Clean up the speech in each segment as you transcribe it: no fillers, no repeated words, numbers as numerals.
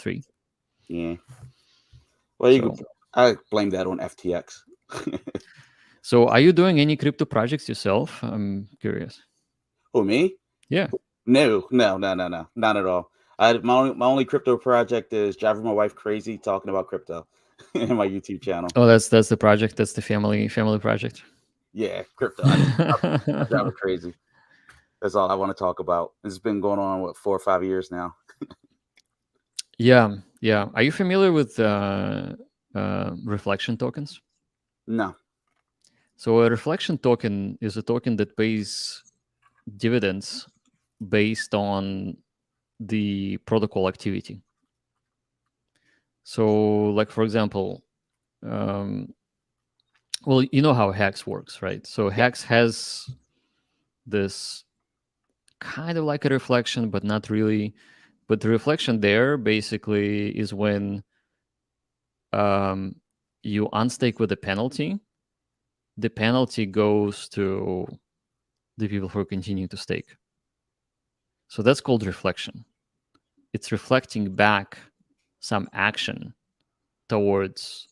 3. Yeah. Well, I blame that on FTX. So are you doing any crypto projects yourself? I'm curious. Who, me? Yeah. No, not at all. My only crypto project is driving my wife crazy talking about crypto in my YouTube channel. Oh, that's the project. That's the family project. Yeah, crypto. I drive her crazy. That's all I want to talk about. It's been going on, what, 4 or 5 years now. Yeah. Are you familiar with reflection tokens? No. So a reflection token is a token that pays dividends based on the protocol activity. So, like, for example, well, you know how Hex works, right? So Hex has this kind of like a reflection, but not really. But the reflection there basically is when you unstake with a penalty. The penalty goes to the people who are continuing to stake. So that's called reflection. It's reflecting back some action towards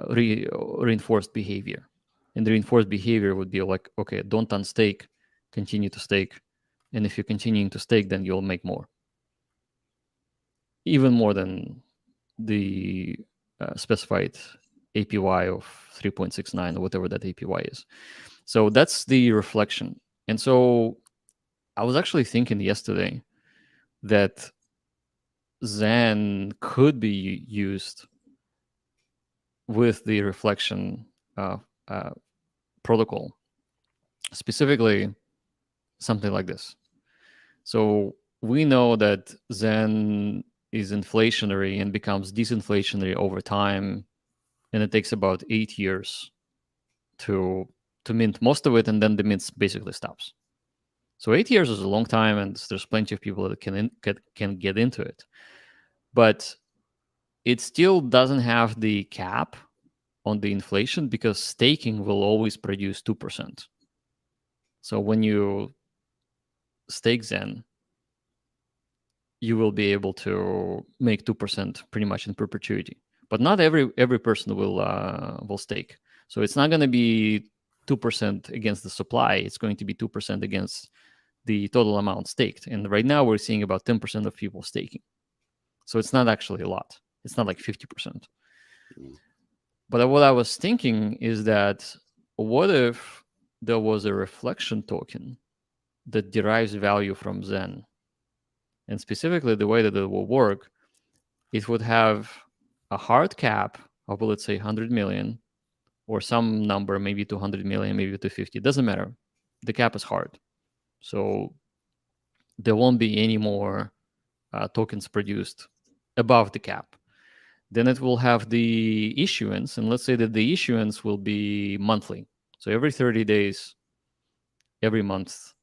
reinforced behavior. And the reinforced behavior would be like, okay, don't unstake, continue to stake. And if you're continuing to stake, then you'll make more. Even more than the specified APY of 3.69 or whatever that APY is. So that's the reflection. And so I was actually thinking yesterday that Zen could be used with the reflection protocol, specifically something like this. So we know that Zen is inflationary and becomes disinflationary over time, and it takes about 8 years to mint most of it, and then the mint basically stops. So 8 years is a long time, and there's plenty of people that can get into it. But it still doesn't have the cap on the inflation because staking will always produce 2%. So when you stake Zen, you will be able to make 2% pretty much in perpetuity. But not every person will stake. So it's not going to be 2% against the supply. It's going to be 2% against the total amount staked. And right now we're seeing about 10% of people staking. So it's not actually a lot. It's not like 50%. But what I was thinking is that what if there was a reflection token that derives value from Zen? And specifically, the way that it will work, it would have a hard cap of, let's say, 100 million or some number, maybe 200 million, maybe 250. It doesn't matter. The cap is hard. So there won't be any more tokens produced above the cap. Then it will have the issuance. And let's say that the issuance will be monthly. So every 30 days, every month,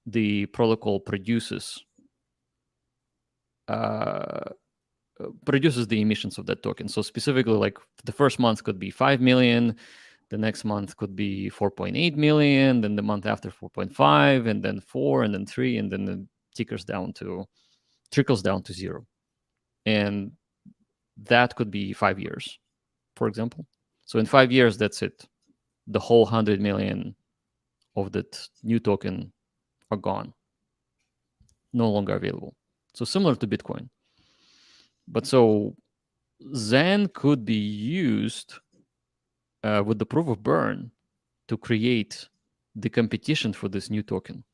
the protocol produces the emissions of that token. So specifically, like the first month could be 5 million, the next month could be 4.8 million, then the month after 4.5, and then 4, and then 3, and then it trickles down to 0. And that could be 5 years, for example. So in 5 years, that's it. The whole 100 million of that new token are gone, no longer available. So similar to Bitcoin. But so Zen could be used with the proof of burn to create the competition for this new token.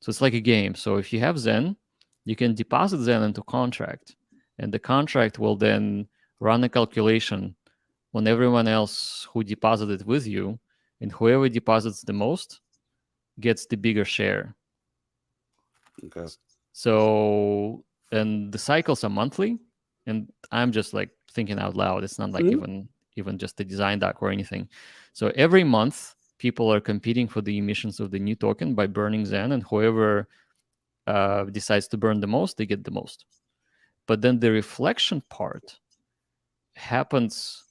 So it's like a game. So if you have Zen, you can deposit Zen into contract, and the contract will then run a calculation on everyone else who deposited with you, and whoever deposits the most gets the bigger share. Okay. So, and the cycles are monthly, and I'm just like thinking out loud. It's not like even just a design doc or anything. So every month, people are competing for the emissions of the new token by burning Zen, and whoever decides to burn the most, they get the most. But then the reflection part happens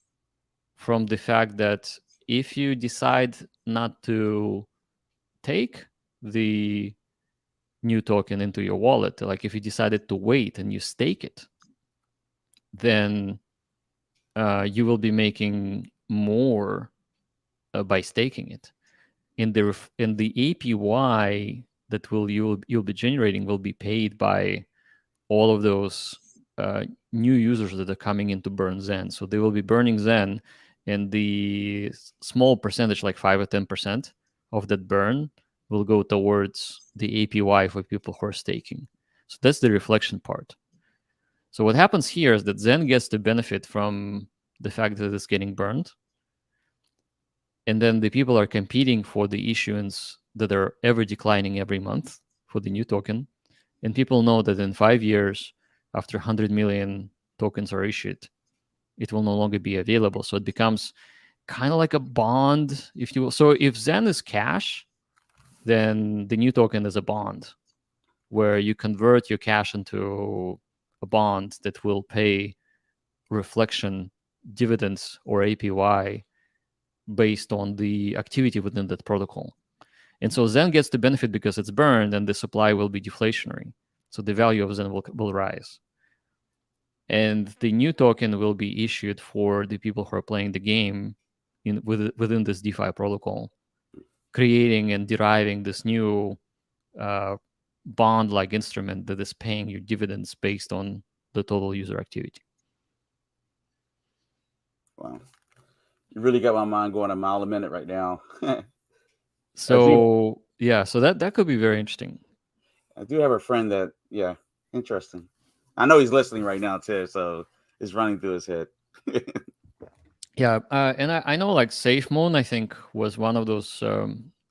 from the fact that if you decide not to take the new token into your wallet, like if you decided to wait and you stake it, then you will be making more by staking it. In the APY that you'll be generating will be paid by all of those new users that are coming in to burn Zen. So they will be burning Zen, and the small percentage, like 5 or 10% of that burn, will go towards the APY for people who are staking. So that's the reflection part. So what happens here is that Zen gets to benefit from the fact that it's getting burned. And then the people are competing for the issuance that are ever declining every month for the new token. And people know that in 5 years, after 100 million tokens are issued, it will no longer be available. So it becomes kind of like a bond, if you will. So if Zen is cash, then the new token is a bond where you convert your cash into a bond that will pay reflection dividends or APY based on the activity within that protocol. And so Zen gets the benefit because it's burned and the supply will be deflationary. So the value of Zen will rise. And the new token will be issued for the people who are playing the game within this DeFi protocol, creating and deriving this new bond-like instrument that is paying you dividends based on the total user activity. Wow. You really got my mind going a mile a minute right now. So yeah, so that could be very interesting. I do have a friend that, yeah, interesting. I know he's listening right now too, so it's running through his head. Yeah, and I know like SafeMoon, I think, was one of those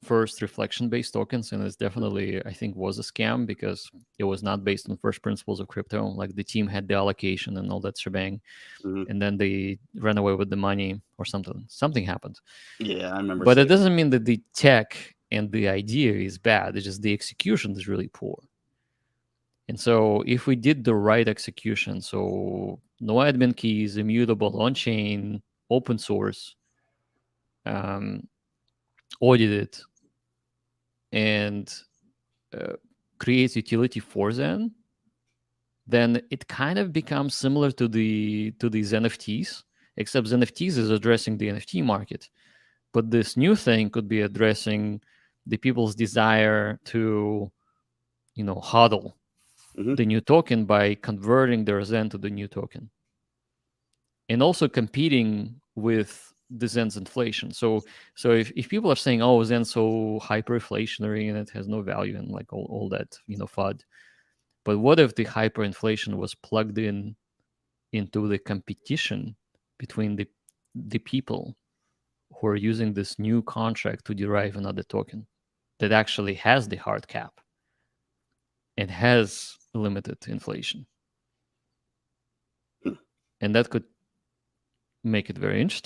first reflection-based tokens, and it's definitely, I think, was a scam because it was not based on first principles of crypto. Like the team had the allocation and all that shebang, and then they ran away with the money or something. Something happened. Yeah, I remember. But it doesn't mean that the tech and the idea is bad. It's just the execution is really poor. And so if we did the right execution, so no admin keys, immutable, on-chain, open source, audited, and creates utility for Zen, then it kind of becomes similar to these NFTs, except NFTs is addressing the NFT market. But this new thing could be addressing the people's desire to, hodl the new token by converting their Zen to the new token. And also competing with the Zen's inflation. So if people are saying, oh, Zen's so hyperinflationary and it has no value and like all that, FUD. But what if the hyperinflation was plugged into the competition between the people who are using this new contract to derive another token that actually has the hard cap and has limited inflation? And that could make it very interesting.